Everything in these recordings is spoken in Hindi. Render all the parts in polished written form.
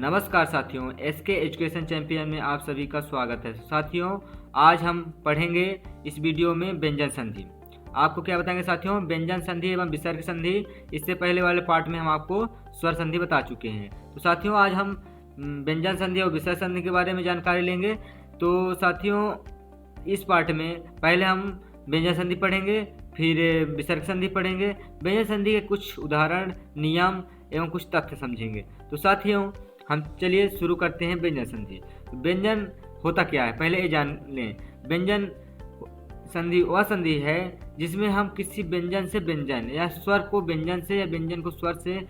नमस्कार साथियों, एसके एजुकेशन चैंपियन में आप सभी का स्वागत है। साथियों, आज हम पढ़ेंगे इस वीडियो में व्यंजन संधि। आपको क्या बताएंगे साथियों? व्यंजन संधि एवं विसर्ग संधि। इससे पहले वाले पार्ट में हम आपको स्वर संधि बता चुके हैं। तो साथियों, आज हम व्यंजन संधि और विसर्ग संधि के बारे में जानकारी लेंगे। तो साथियों, इस पार्ट में पहले हम व्यंजन संधि पढ़ेंगे, फिर विसर्ग संधि पढ़ेंगे। व्यंजन संधि के कुछ उदाहरण, नियम एवं कुछ तथ्य समझेंगे। तो साथियों, हम चलिए शुरू करते हैं व्यंजन संधि। व्यंजन होता क्या है पहले ये जान लें। व्यंजन संधि वह संधि है जिसमें हम किसी व्यंजन से व्यंजन या स्वर को व्यंजन से या व्यंजन को स्वर से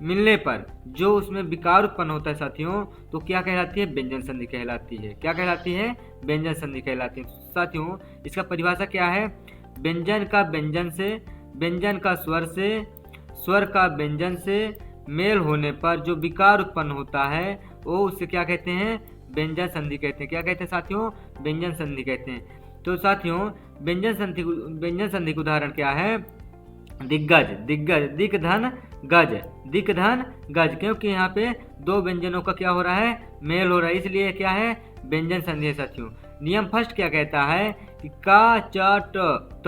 मिलने पर जो उसमें विकार उत्पन्न होता है साथियों, तो क्या कहलाती है? व्यंजन संधि कहलाती है। क्या कहलाती है? व्यंजन संधि कहलाती है। साथियों, इसका परिभाषा क्या है? व्यंजन का व्यंजन से, व्यंजन का स्वर से, स्वर का व्यंजन से मेल होने पर जो विकार उत्पन्न होता है वो उससे क्या कहते हैं? व्यंजन संधि कहते हैं। क्या कहते हैं साथियों? व्यंजन संधि कहते हैं। तो साथियों, व्यंजन संधि का उदाहरण क्या है? दिग्गज, दिग्गज, दिक धन गज, दिक धन गज। क्योंकि यहाँ पे दो व्यंजनों का क्या हो रहा है? मेल हो रहा है, इसलिए क्या है? व्यंजन संधि है साथियों। नियम फर्स्ट क्या कहता है कि का, च, ट, त,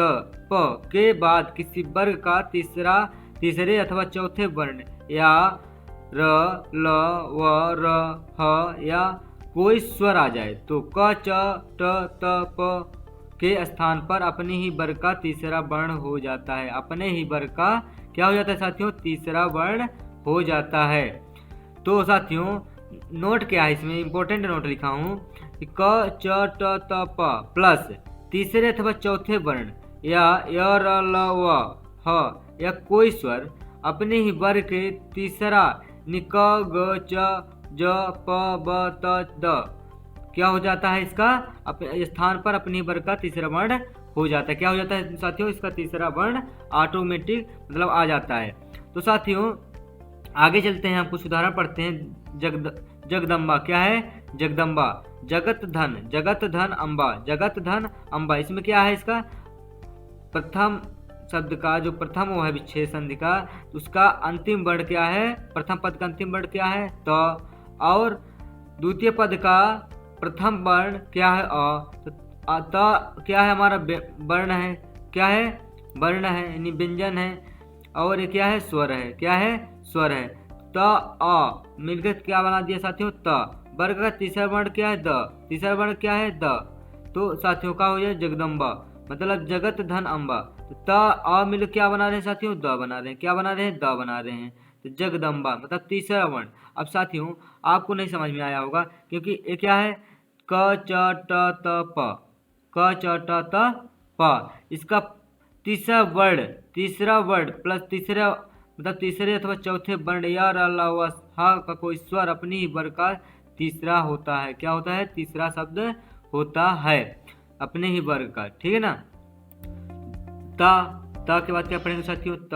प के बाद किसी वर्ग का तीसरे अथवा चौथे वर्ण या र, ल, व, र, ह या कोई स्वर आ जाए तो क, च, ट, त, प के स्थान पर अपने ही वर्ग का तीसरा वर्ण हो जाता है। अपने ही वर्ग का क्या हो जाता है साथियों? तीसरा वर्ण हो जाता है। तो साथियों, नोट क्या है इसमें? इंपॉर्टेंट नोट लिखा हूँ कि क, च, ट, त, प प्लस तीसरे अथवा चौथे वर्ण या य, र, ल, व, ह या कोई स्वर अपने ही वर्ग के तीसरा क, ग, च, ज, प, ब, त, द क्या हो जाता है? इसका अपने स्थान पर अपने वर्ग का तीसरा वर्ण हो जाता है। क्या हो जाता है साथियों? इसका तीसरा वर्ण ऑटोमेटिक मतलब आ जाता है। तो साथियों, आगे चलते हैं, हम कुछ उदाहरण पढ़ते हैं। जगदम्बा क्या है? जगदम्बा। जगत धन, जगत धन अम्बा, जगत धन अम्बा। इसमें क्या है? इसका प्रथम शब्द का जो प्रथम वो है विच्छेद संधि का, उसका अंतिम वर्ण क्या है? प्रथम पद का अंतिम वर्ण क्या है? त। और द्वितीय पद का प्रथम वर्ण क्या है? अ। तो त क्या है? हमारा वर्ण है। क्या है? वर्ण है, यानी व्यंजन है। और ये क्या है? स्वर है। क्या है? स्वर है। त, अ मिलकर क्या बना दिया साथियों? त। वर्ग का तीसरा वर्ण क्या है? द। तीसरा वर्ण क्या है? द। तो साथियों का हो जाए जगदम्बा, मतलब जगत धन अम्बा। तो त, अ मिल क्या बना रहे हैं साथियों? द बना रहे हैं। क्या बना रहे हैं? द बना रहे हैं। तो जगदम्बा मतलब तीसरा वर्ण। अब साथियों, आपको नहीं समझ में आया होगा क्योंकि ये क्या है? क, च, ट, त, प। क, च, ट, त, प। इसका तीसरा वर्ण प्लस तीसरा मतलब तीसरे अथवा चौथे वर्ण या र, ल, व, ह का कोई स्वर अपनी ही वर्ग का तीसरा होता है। क्या होता है? तीसरा शब्द होता है अपने ही वर्ग का। ठीक है ना? त के बाद क्या पढ़ेंगे साथियों? त,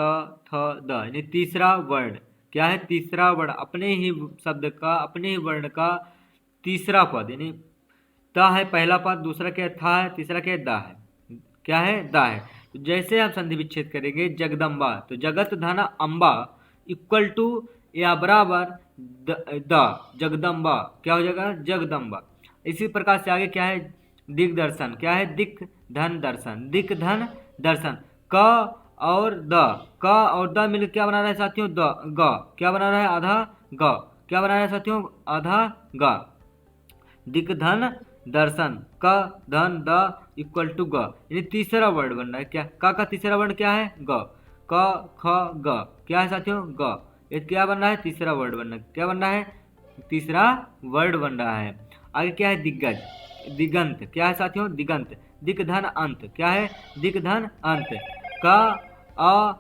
थ, द, यानी तीसरा वर्ण। क्या है? तीसरा वर्ण अपने ही शब्द का, अपने ही वर्ण का तीसरा पद, यानी त है पहला पद, दूसरा क्या है? था है, तीसरा क्या है? दा है। क्या है? दा है। तो जैसे हम संधि विच्छेद करेंगे जगदम्बा, तो जगत धन अम्बा इक्वल टू या बराबर द जगदम्बा। क्या हो जाएगा? जगदम्बा। इसी प्रकार से आगे क्या है? दिग्दर्शन। क्या है? दिक धन दर्शन, दिक धन दर्शन। क और द, क और द मिलकर क्या बना रहा है साथियों? द, ग। क्या बना रहा है? आधा ग। क्या बना रहा है साथियों? आधा ग। दिक धन दर्शन, क धन द इक्वल टू ग, यानी तीसरा वर्ड बन रहा है। क्या? का तीसरा वर्ण क्या है? ग। क, ख, ग क्या है साथियों? ग। ये क्या बन रहा है? तीसरा वर्ड बन रहा है। क्या बन रहा है? तीसरा वर्ड बन रहा है। आगे क्या है? दिग्गज, दिगंत। क्या है साथियों? दिगंत। दिक धन अंत। क्या है? दिक धन अंत। का, अ,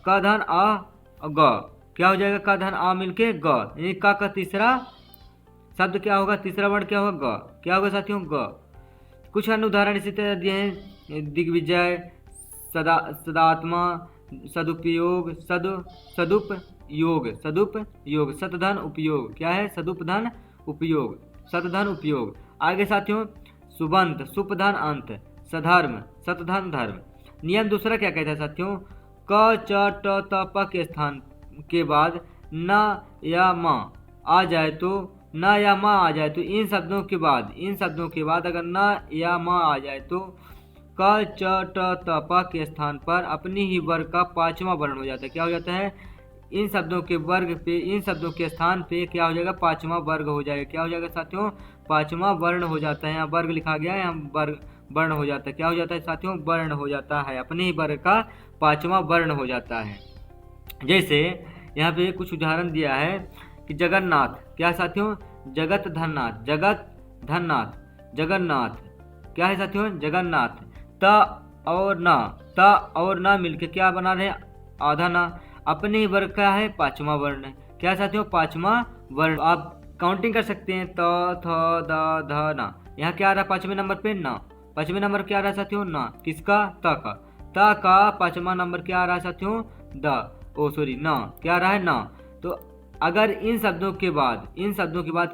का धन अ, ग। क्या हो जाएगा? का धन अ मिलके ग, यानी का तीसरा शब्द क्या होगा? तीसरा वर्ण क्या होगा? ग। क्या होगा साथियों? ग। कुछ अन्य उदाहरण इसी तरह दिए हैं। दिग्विजय, सदात्मा, सदुपयोग, सदुपयोग, सतधन उपयोग। क्या है? सदुपधन उपयोग, सतधन उपयोग। आगे साथियों, सुबंत, सुपधन अंत, सधर्म, सतधन धर्म। नियम दूसरा क्या कहता है साथियों? क, च, ट, त, प के स्थान के बाद न या म आ जाए तो, न या मा आ जाए तो इन शब्दों के बाद अगर न या मा आ जाए तो क च ट त प के स्थान पर अपनी ही वर्ग का पांचवा वर्ण हो जाता है। क्या हो जाता है? इन शब्दों के स्थान पे क्या हो जाएगा? पांचवा वर्ग हो जाएगा। क्या हो जाएगा साथियों? पांचवा वर्ण हो जाता है। यहाँ वर्ग लिखा गया है, यहाँ वर्ग वर्ण हो जाता है। क्या हो जाता है साथियों? वर्ण हो जाता है, अपने ही वर्ग का पांचवा वर्ण हो जाता है। जैसे यहाँ पे कुछ उदाहरण दिया है कि जगन्नाथ, क्या साथियों? जगत धननाथ, जगन्नाथ क्या है साथियों? जगन्नाथ। त और न मिलके क्या बना रहे? आधा ना। अपने ही वर्ग का है पांचवा वर्ण है। क्या साथियों? पांचवा वर्ण। आप काउंटिंग कर सकते हैं, त थ द ध न। यहाँ क्या आ रहा है पांचवें नंबर पे? न। पांचवें नंबर क्या आ रहा है साथियों? न। किसका? त का। त का पांचवा नंबर क्या आ रहा है साथियों? द न। क्या आ रहा है? न। तो अगर इन शब्दों के बाद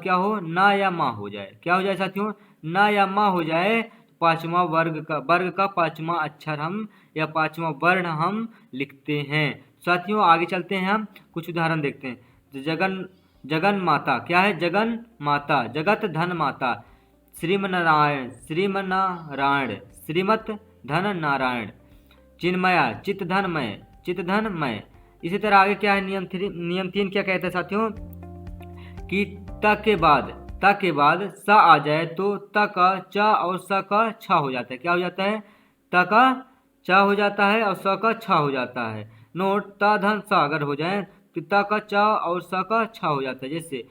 क्या हो? न या मा हो जाए। क्या हो जाए साथियों? न या मा हो जाए, पांचवा वर्ग का पांचवा अक्षर हम या पांचवा वर्ण हम लिखते हैं। साथियों आगे चलते हैं, हम कुछ उदाहरण देखते हैं। जगन माता, क्या है? जगन माता, जगत धन माता, श्रीमनारायण, श्रीमत धन नारायण, चिन्मया, चित धन मय। इसी तरह आगे क्या है? नियम 3 क्या कहता है साथियों? कि त के बाद स आ जाए तो त का च और स का छ हो जाता है। क्या हो जाता है? त का च हो जाता है और स का छ हो जाता है। नोट, त धन स अगर हो जाए तो त का च और स का छ हो जाता है। जैसे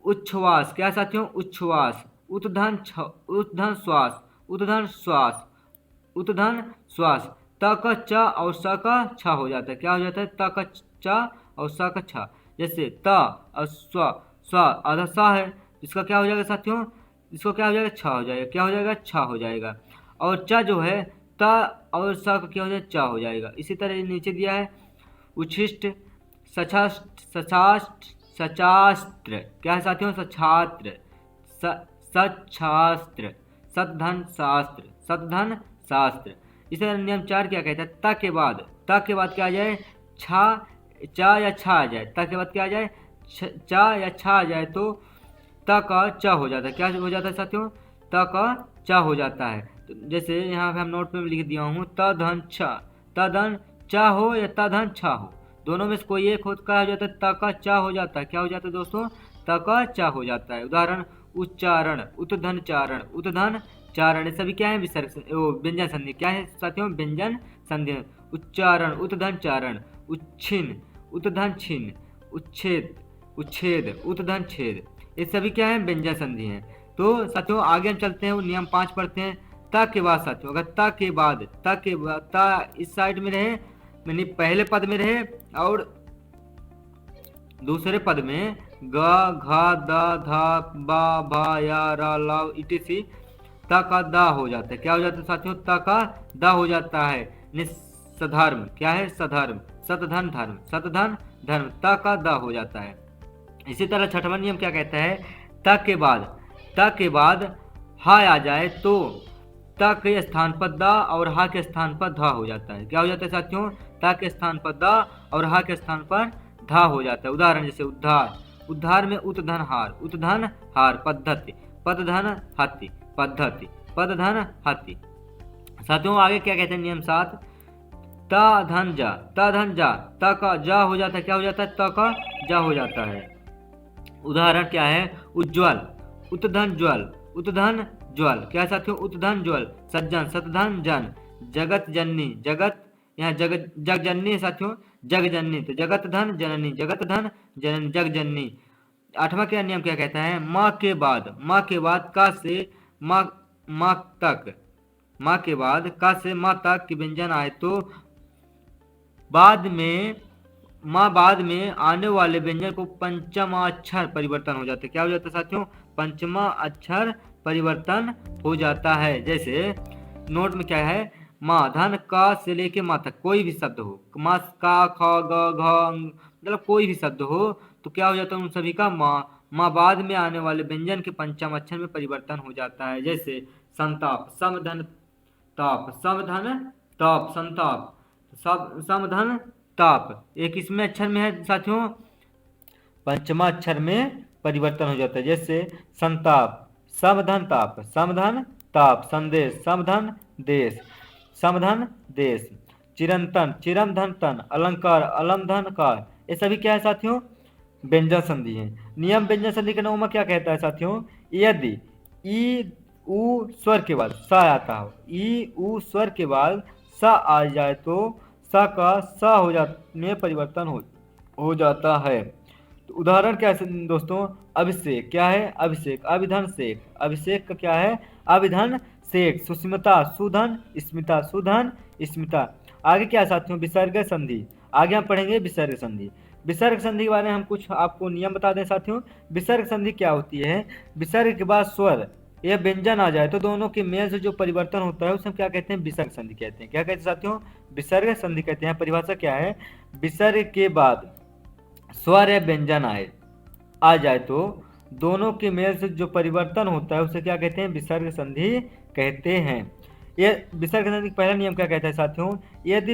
उच्छ्वास, क्या साथियों? उच्छ्वास, उत्धन श्वास, उत्धन श्वास, त का च और स का छ हो जाता है। क्या हो जाता है? त का च और स का छ। जैसे त और स्व आधा सा है, इसका क्या हो जाएगा साथियों? इसको क्या हो जाएगा? छ हो जाएगा। क्या हो जाएगा? छ हो जाएगा। और च जो है त और स का क्या हो जाएगा? च हो जाएगा। इसी तरह नीचे दिया है उच्छिष्ट, सचास्त्र, क्या है साथियों? सछात्र, सच्छास्त्र, सतधन शास्त्र। इसी तरह नियम 4 क्या कहता है? त के बाद क्या आ जाए? चा या छा आ जाए। त के बाद क्या आ जाए? चा या छा आ जाए तो त का च हो जाता है। क्या हो जाता है साथियों? त का च हो जाता है। तो जैसे यहाँ पे हम नोट में लिख दिया हूँ, त धन च हो या त धन छ हो, दोनों में से कोई एक हो, क्या हो जाता है? त का च हो जाता है। क्या हो जाता है दोस्तों? त का च हो जाता है। उदाहरण, उच्चारण, उत्धन चारण, ये सभी क्या है? व्यंजन संधि। क्या है साथियों? व्यंजन संधि। उच्चारण, उत्धन चारण, उच्छिन्न, उत्धन छिन्न, उच्छेद, उत्धन छेद, ये सभी क्या है? व्यंजन संधि हैं। तो साथियों आगे हम चलते हैं, वो नियम 5 पढ़ते हैं। त के बाद साथियों, अगर त के बाद त इस साइड में रहे, यानी पहले पद में रहे और दूसरे पद में ग, घ, द, ध, ब, भ, य, र, ल, इत्यादि त का द हो जाता है। क्या हो जाता है साथियों? त का द हो जाता है। सधर्म, क्या है? सधर्म, सतधन धर्म, त का द हो जाता है। इसी तरह छठवां नियम क्या कहता है? त के बाद हा आ जाए तो त के स्थान पर द और हा के स्थान पर ध हो जाता है। क्या हो जाता है साथियों? त के स्थान पर द और हा के स्थान पर ध हो जाता है। उदाहरण जैसे उद्धार में उत्धन हार, पद्धति, पदधन हति। साथियों आगे क्या कहते हैं? नियम 7, त धन जा, त का जा हो जाता है। क्या हो जाता है? त का जा हो जाता है। उदाहरण क्या है? उज्ज्वल, उत्धन ज्वल, क्या साथियों? उत्धन ज्वल, सज्जन, सतधन जन, जगत जननी, यहाँ जग जननी है साथियों, जग जननी, तो जगत धन जननी, जग जननी। 8वां क्या नियम क्या कहता है? माँ के बाद का से माँ तक, माँ के बाद का से माँ तक की व्यंजन आए तो बाद में आने वाले व्यंजन को पंचमा अक्षर परिवर्तन हो जाता है। क्या हो जाता है साथियों? पंचमा अक्षर परिवर्तन हो जाता है। जैसे नोट में क्या है? माँ, धन का से लेके माँ तक कोई भी शब्द हो, माँ का, ख, ग, घ, मतलब कोई भी शब्द हो तो क्या हो जाता है? उन सभी का माँ बाद में आने वाले व्यंजन के पंचम अक्षर में परिवर्तन हो जाता है। जैसे संताप, समधन ताप, संताप, समधन ताप, एक इसमें अक्षर में है साथियों पंचमाक्षर में परिवर्तन हो जाता है। जैसे संताप, समधन ताप, समधन ताप, संदेश, समधन देश, समधन देश, चिरंतन, चिरम धन तन, अलंकार, अलम धन कार, ये सभी क्या है साथियों, व्यंजन संधि है। नियम व्यंजन संधि के नोमा क्या कहता है साथियों, यदि ई उ स्वर के बाद सा आता हो, ई उ स्वर के बाद सा आ जाए तो सा का सा हो जा में परिवर्तन हो जाता है। तो उदाहरण क्या है दोस्तों, अभिषेक क्या है, अभिषेक, अभिधन शेख, अभिषेक का क्या है, अभिधन शेख, सुस्मिता, सुधन, स्मिता, सुधन, स्मिता। आगे क्या है साथियों, विसर्ग संधि। आगे हम पढ़ेंगे विसर्ग संधि। विसर्ग संधि के बारे में हम कुछ आपको नियम बता दें साथियों। विसर्ग संधि क्या होती है, विसर्ग के बाद स्वर या व्यंजन आ जाए तो दोनों के मेल से जो परिवर्तन होता है उसे हम क्या कहते हैं, विसर्ग संधि कहते हैं। क्या कहते हैं साथियों, विसर्ग संधि कहते हैं। परिभाषा क्या है, विसर्ग के बाद स्वर या व्यंजन आ जाए तो दोनों के मेल से जो परिवर्तन होता है उसे क्या कहते हैं, विसर्ग संधि कहते हैं। ये विसर्ग संधि का पहला नियम क्या कहता है साथियों, यदि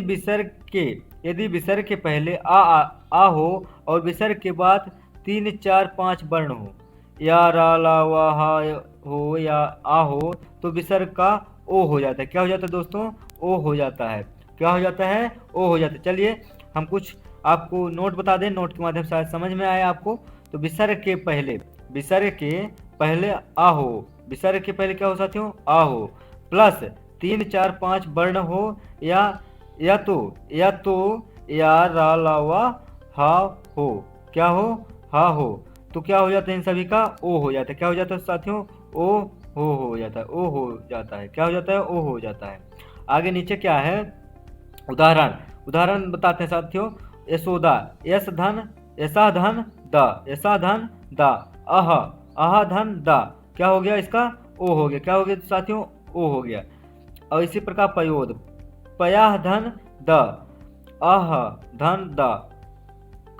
विसर्ग के पहले आ हो और विसर्ग के बाद 3 4 5 वर्ण हो, या रा ला वा हा हो या आ हो, तो विसर्ग का ओ हो जाता है। क्या हो जाता है दोस्तों, ओ हो जाता है। क्या हो जाता है, ओ हो जाता है। चलिए हम कुछ आपको नोट बता दें, नोट के माध्यम से शायद समझ में आए आपको। तो विसर्ग के पहले आ हो, विसर्ग के पहले क्या हो साथियों, आ हो, प्लस 3 4 5 वर्ण हो, या तो या रा ला वा हा हो, क्या हो, हा हो, तो क्या हो जाता है इन सभी का ओ हो जाता है। क्या हो जाता है साथियों, ओ हो जाता है, ओ हो जाता है। क्या हो जाता है, ओ हो जाता है। आगे नीचे क्या है, उदाहरण बताते हैं साथियों। यशोदा, यश धन, यशा धन द, यशा धन द, अह धन द, क्या हो गया इसका, ओ हो गया। क्या हो गया साथियों, ओ हो गया। और इसी प्रकार पयोद, पयाह धन द, अह धन द,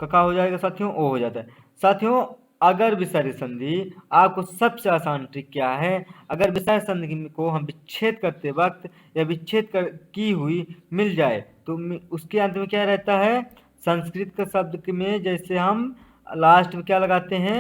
का हो जाएगा साथियों, ओ हो जाता है। साथियों अगर विसर्ग संधि, आपको सबसे आसान ट्रिक क्या है, अगर विसर्ग संधि को हम विच्छेद करते वक्त या की हुई मिल जाए तो उसके अंत में क्या रहता है, संस्कृत के शब्द में जैसे हम लास्ट में क्या लगाते हैं,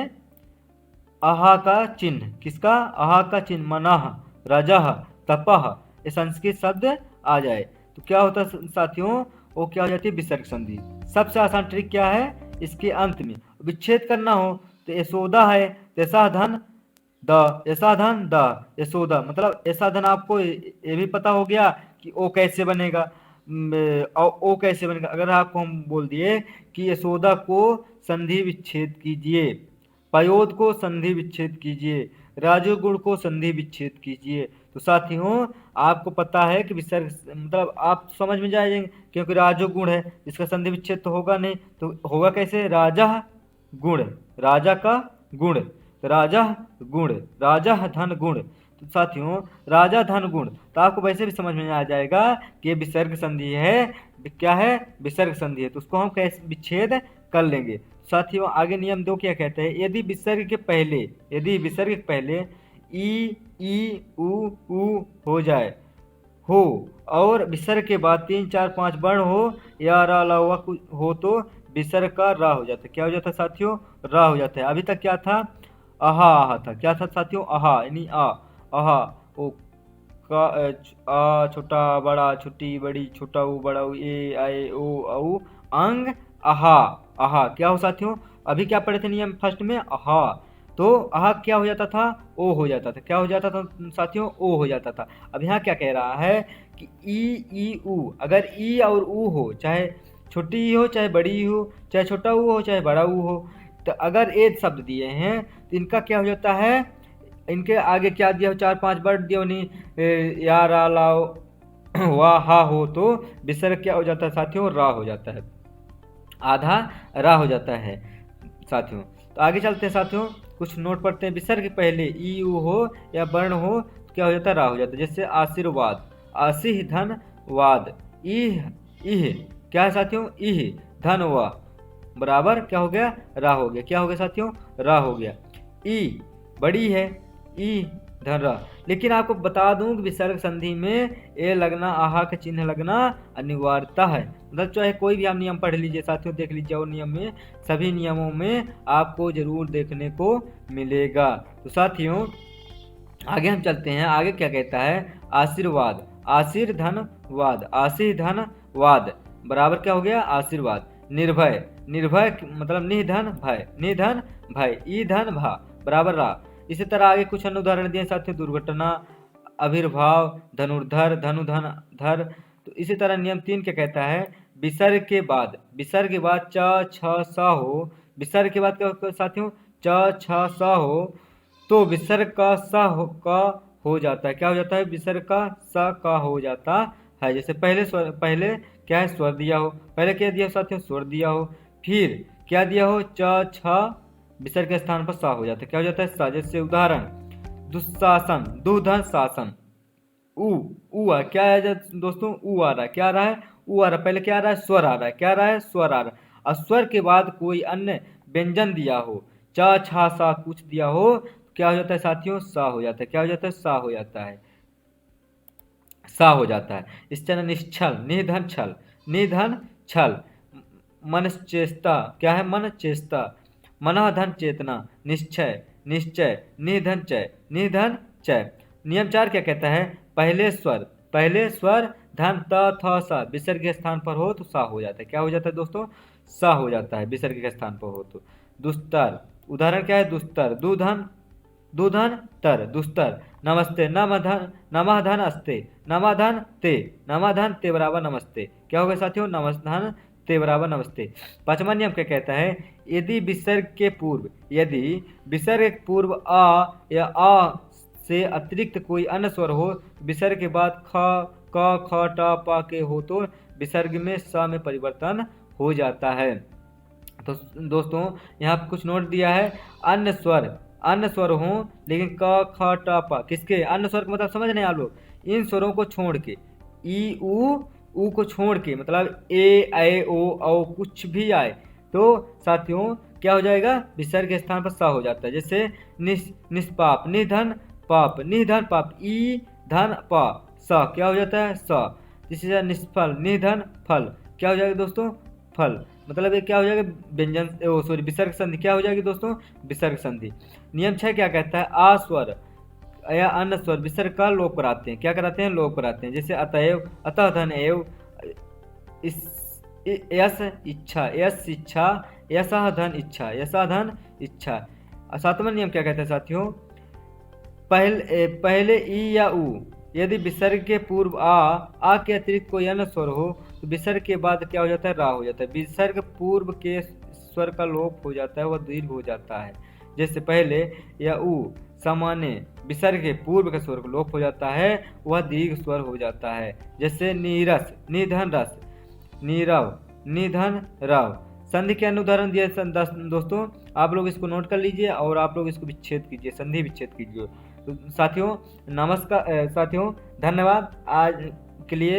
आहा का चिन्ह, किसका, आहा का चिन्ह, मनः, रजः, तपः, ये संस्कृत शब्द आ जाए तो क्या होता है साथियों, वो क्या हो जाती है, विसर्ग संधि। सबसे आसान ट्रिक क्या है, इसके अंत में विच्छेद करना हो तो यशोदा है, यशा धन द, यशा धन द, यशोदा, मतलब यशा धन आपको ये भी पता हो गया कि ओ कैसे बनेगा, ओ कैसे बनेगा। अगर आपको हम बोल दिए कि यशोदा को संधि विच्छेद कीजिए, पयोद को संधि विच्छेद कीजिए, राजोगुण को संधि विच्छेद कीजिए, तो साथियों आपको पता है कि विसर्ग मतलब आप समझ में जाएंगे, क्योंकि राजोगुण है, इसका संधि विच्छेद तो होगा नहीं, तो होगा कैसे, राजा गुण, राजा का गुण, राजा गुण, राजा धन गुण, तो साथियों राजा धन गुण, तो आपको वैसे भी समझ में आ जाएगा कि ये विसर्ग संधि है। क्या है, विसर्ग संधि है, तो उसको हम कैसे विच्छेद कर लेंगे। साथियों आगे नियम 2 क्या कहते हैं, यदि विसर्ग के पहले ई उ हो जाए हो और विसर्ग के बाद 3 4 5 वर्ण हो या रा ला वा हो तो विसर्ग का रा हो जाता है। क्या हो जाता है साथियों, रा हो जाता है। अभी तक क्या था, आहा था, क्या था साथियों, आहा यानी आहा, ओ का आ छोटा बड़ा छोटी बड़ी छोटा ऊ बड़ा ऊ ए आए ओ औ अंग आहा, क्या हो साथियों, अभी क्या पढ़े थे नियम फर्स्ट में, आहा, तो आहा क्या हो जाता था, ओ हो जाता था। क्या हो जाता था साथियों, ओ हो जाता था। अब यहाँ क्या कह रहा है कि ई उ, अगर ई और उ हो, चाहे छोटी ही हो चाहे बड़ी ही हो, चाहे छोटा ऊ हो चाहे बड़ा ऊ हो, तो अगर एक शब्द दिए हैं तो इनका क्या हो जाता है, इनके आगे क्या दिया हो, 4 5 वर्ड दिया नहीं, या रा ला वाह हा हो, तो विसर्ग क्या हो जाता है साथियों, रा हो जाता है, आधा रा हो जाता है साथियों। तो आगे चलते हैं साथियों, कुछ नोट पढ़ते हैं। विसर्ग के पहले ई उ हो या वर्ण हो तो क्या हो जाता है, रा हो जाता है। जैसे आशीर्वाद, आशीह धन वाद, इह क्या है साथियों, इह धन वा बराबर क्या हो गया, रा हो गया। क्या हो गया साथियों, रा हो गया। ई बड़ी है, ई धन रा, लेकिन आपको बता दूं कि विसर्ग संधि में ए लगना, आहा का चिन्ह लगना अनिवार्यता है। मतलब चाहे कोई भी आप नियम पढ़ लीजिए साथियों, देख लीजिए, और नियम में सभी नियमों में आपको जरूर देखने को मिलेगा। तो साथियों आगे हम चलते हैं, आगे क्या कहता है, आशीर्वाद, आशीर धन वाद, आशीर धन वाद बराबर क्या हो गया, आशीर्वाद। निर्भय, निर्भय मतलब निधन भय, निधन भय, ई धन भा बराबर रा। इसी तरह आगे कुछ अन्य उदाहरण दिए साथियों, दुर्घटना, आविर्भाव, धनुर्धर, धनुधन धर। तो इसी तरह नियम 3 क्या कहता है, विसर्ग के बाद, विसर्ग के बाद च छ स हो, विसर्ग के बाद क्या होगा साथियों, च छ स हो, तो विसर्ग का स हो जाता है, क्या हो जाता है, विसर्ग का स का हो जाता है। जैसे पहले स्वर, पहले क्या है, स्वर दिया हो, पहले क्या दिया साथियों, स्वर दिया हो, फिर क्या दिया हो, च छ, विसर्ग के स्थान पर सा हो जाता है, क्या हो जाता है, सा। जैसे उदाहरण, दुशासन, दुधन शासन, ऊ आ, क्या है दोस्तों, ऊ आ रहा है, क्या आ रहा है, ऊ आ रहा है, पहले क्या आ रहा है, स्वर आ रहा है, क्या आ रहा है, स्वर आ रहा है। और स्वर के बाद कोई अन्य व्यंजन दिया हो, च छा सा कुछ दिया हो, क्या हो जाता है साथियों, सा हो जाता है, क्या हो जाता है, सा हो जाता है, सा हो जाता है। इस तरह निश्चल, निधन छल, निधन छल, मनश्चेष्टा, क्या है, मन चेष्टा, मन धन चेतना, निश्चय, निश्चय, निधन चय, निधन चय। नियम 4 क्या कहता है, पहले स्वर, पहले स्वर धन त थ सा विसर्ग के स्थान पर हो तो सा हो जाता है, क्या हो जाता है दोस्तों, सा हो जाता है विसर्ग के स्थान पर हो तो। दुस्तर, उदाहरण क्या है, दुस्तर, दुधन, दुधन तर, दुस्तर। नमस्ते, नमः धन अस्ते, नमः धन ते, नमः धन ते बराबर नमस्ते, क्या होगा साथियों, नमस्धन ते बराबर नमस्ते। पांचवा नियम क्या कहता है, यदि विसर्ग के पूर्व, यदि विसर्ग के पूर्व आ या आ से अतिरिक्त कोई अन्य स्वर हो, विसर्ग के बाद ख, क, ख, ट, प के हो तो विसर्ग में स में परिवर्तन हो जाता है। तो दोस्तों यहाँ पे कुछ नोट दिया है, अन्य स्वर, अन्य स्वर हों लेकिन क ख ट प, किसके, अन्य स्वर का मतलब समझ नहीं आप लोग, इन स्वरों को छोड़ के, ई ऊ को छोड़ के, मतलब ए ओ औ कुछ भी आए तो साथियों क्या हो जाएगा, विसर्ग के स्थान पर सा हो जाता है। जैसे निष्पाप, निधन पाप, निधन पाप, ई धन प, स क्या हो जाता है, स। इसी तरह निष्फल, निधन फल, क्या हो जाएगा दोस्तों, फल, मतलब ये क्या हो जाएगा, व्यंजन सॉरी विसर्ग संधि, क्या हो जाएगी दोस्तों, विसर्ग संधि। नियम 6 क्या कहता है, आ स्वर या अन्य स्वर विसर्ग का लोप कराते हैं, क्या कराते हैं, लोप कराते हैं। जैसे अतएव, अतः धन एव, यस इच्छा, यस इच्छा, यसा धन इच्छा, यसा धन इच्छा। 7वां नियम क्या कहता है साथियों, पहले ई या ऊ, यदि विसर्ग के पूर्व आ के अतिरिक्त कोई अन्य स्वर हो तो विसर्ग के बाद क्या हो जाता है, रा हो जाता है। विसर्ग पूर्व के स्वर का लोप हो जाता है, वह दीर्घ हो जाता है। जैसे पहले या ऊ सामान्य विसर्ग के पूर्व के स्वर का लोप हो जाता है, वह दीर्घ स्वर हो जाता है। जैसे नीरस, निधन रस, नीरव, निधन रव। संधि के अन्य उदाहरण दिए दोस्तों, आप लोग इसको नोट कर लीजिए और आप लोग इसको विच्छेद कीजिए, संधि विच्छेद कीजिए। तो साथियों नमस्कार, साथियों धन्यवाद, आज के लिए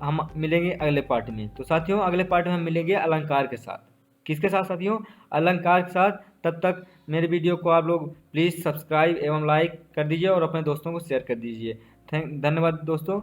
हम मिलेंगे अगले पार्ट में। तो साथियों अगले पार्ट में हम मिलेंगे अलंकार के साथ, किसके साथ साथियों, अलंकार के साथ। तब तक मेरे वीडियो को आप लोग प्लीज़ सब्सक्राइब एवं लाइक कर दीजिए और अपने दोस्तों को शेयर कर दीजिए। धन्यवाद दोस्तों।